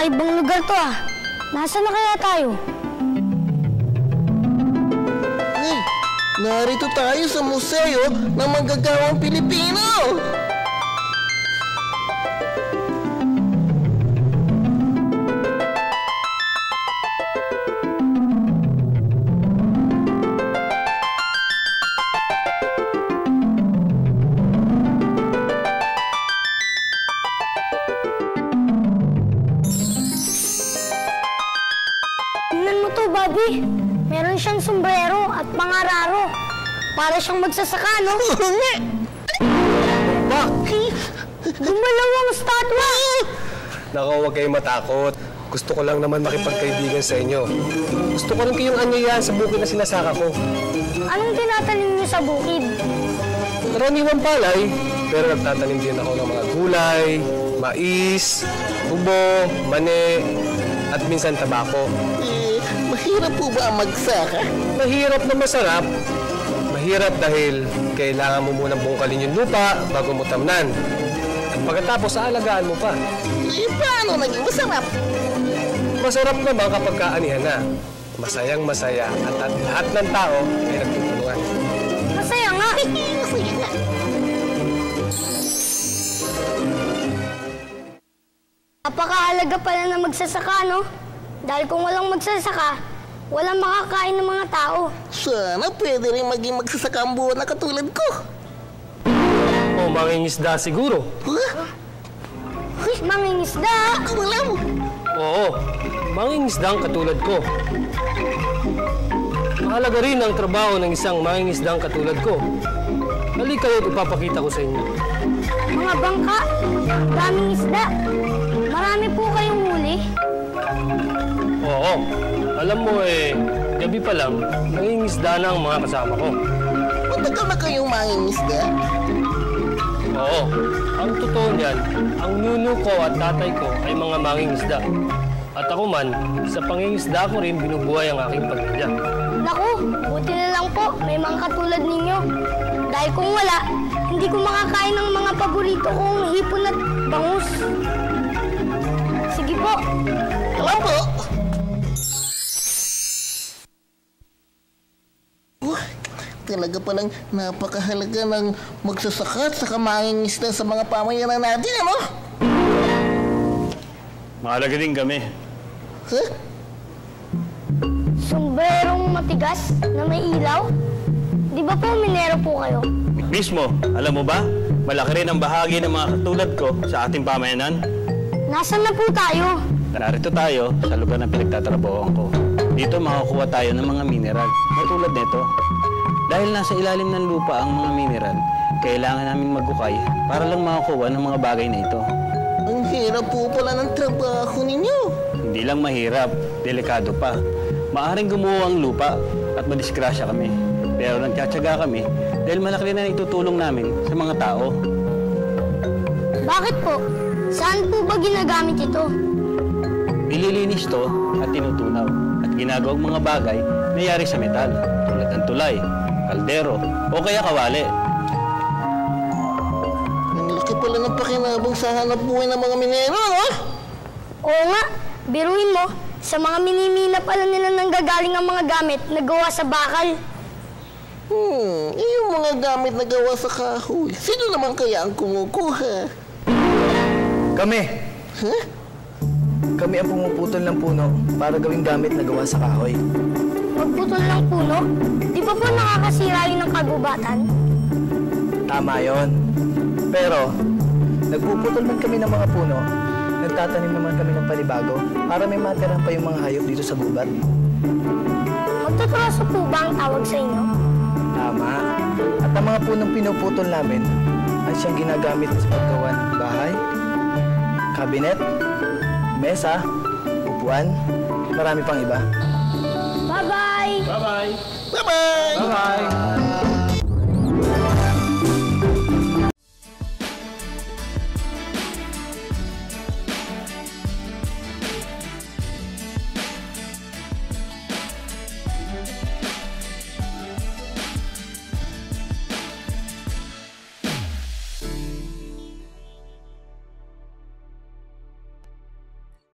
Kakaibang lugar to ah. Nasaan na kaya tayo? Ay, narito tayo sa museo ng manggagawang Pilipino! Bobby, meron siyang sombrero at pangararo. Para siyang magsasaka, no? Bakit? Gumalaw ang statwa! Nako, huwag kayong matakot. Gusto ko lang naman makipagkaibigan sa inyo. Gusto ko rin kayong anyayahan sa bukid na sinasaka ko. Anong tinatanim niyo sa bukid? Karaniwang palay, pero nagtatanim din ako ng mga gulay, mais, tubo, mani, at minsan tabako. Mahirap po ba ang magsaka? Mahirap na masarap. Mahirap dahil kailangan mo munang bungkalin yung lupa bago mo tamnan. At pagkatapos, aalagaan mo pa. Paano naging masarap? Masarap naman kapag kaanihan na. Masayang masaya at lahat ng tao ay nagtutulungan. Masaya nga! Masaya nga! Napakahalaga pala na magsasaka, no? Dahil kung walang magsasaka, walang makakain ng mga tao. Sana pwede rin maging magsasaka ang buwan na katulad ko. O mangingisda siguro. Huh? Mangingisda! Alam! Oo, mangingisda ang katulad ko. Mahalaga rin ang trabaho ng isang mangingisda ang katulad ko. Halika kayo, ipapakita ko sa inyo. Mga bangka, daming isda. Marami po kayong huli. Oo. Alam mo gabi pa lang, nangingisda na ang mga kasama ko. Matagal na kayong mangingisda? Oo. Ang totoo niyan, ang nuno ko at tatay ko ay mga mangingisda. At ako man, sa pangingisda ko rin binubuhay ang aking pamilya. Naku, buti na lang po, may mga katulad ninyo. Dahil kung wala, hindi ko makakain ng mga paborito kong hipon at bangus. Sige po. Alam po! Talaga palang napakahalaga ng magsasaka at saka mangingisda sa mga pamayanan natin, ano? Mahalaga din kami. Huh? Sombrerong matigas na may ilaw? Di ba po minero po kayo? Mismo, alam mo ba? Malaki rin ang bahagi ng mga katulad ko sa ating pamayanan. Nasaan na po tayo? Narito tayo sa lugar ng pinagtatrabahoan ko. Dito makakuha tayo ng mga mineral na tulad nito. Dahil nasa ilalim ng lupa ang mga mineral, kailangan namin magukay para lang makakuha ng mga bagay na ito. Ang hirap po pala ng trabaho ninyo. Hindi lang mahirap, delikado pa. Maaring gumuho ang lupa at madisgrasya kami. Pero nagtsatsaga kami dahil malaki na itutulong namin sa mga tao. Bakit po? Saan po ba ginagamit ito? Nililinis to at tinutunaw at ginagawang mga bagay na yari sa metal tulad ng tulay, kaldero o kaya kawali. Ang laki pala ng pakinabang sa hanap buhay ng mga minero, no? Oo nga, biruin mo, sa mga minimina pala nila nanggagaling ang mga gamit na gawa sa bakal. Yung mga gamit na gawa sa kahoy, sino naman kaya ang kumukuha? Kami! Huh? Kami ang pumuputol ng puno para gawing gamit na gawa sa kahoy. Magputol ng puno? Di ba po nakakasira yun ng kagubatan? Tama yon. Pero, nagpuputol man kami ng mga puno, nagtatanim naman kami ng panibago para may matira pa yung mga hayop dito sa gubat. Magtutroso po ba ang tawag sa inyo? Tama. At ang mga punong pinuputol namin ay siyang ginagamit sa paggawa ng bahay, kabinet, mesa, upuan, marami pang iba. Bye-bye! Bye-bye! Bye-bye! Bye-bye!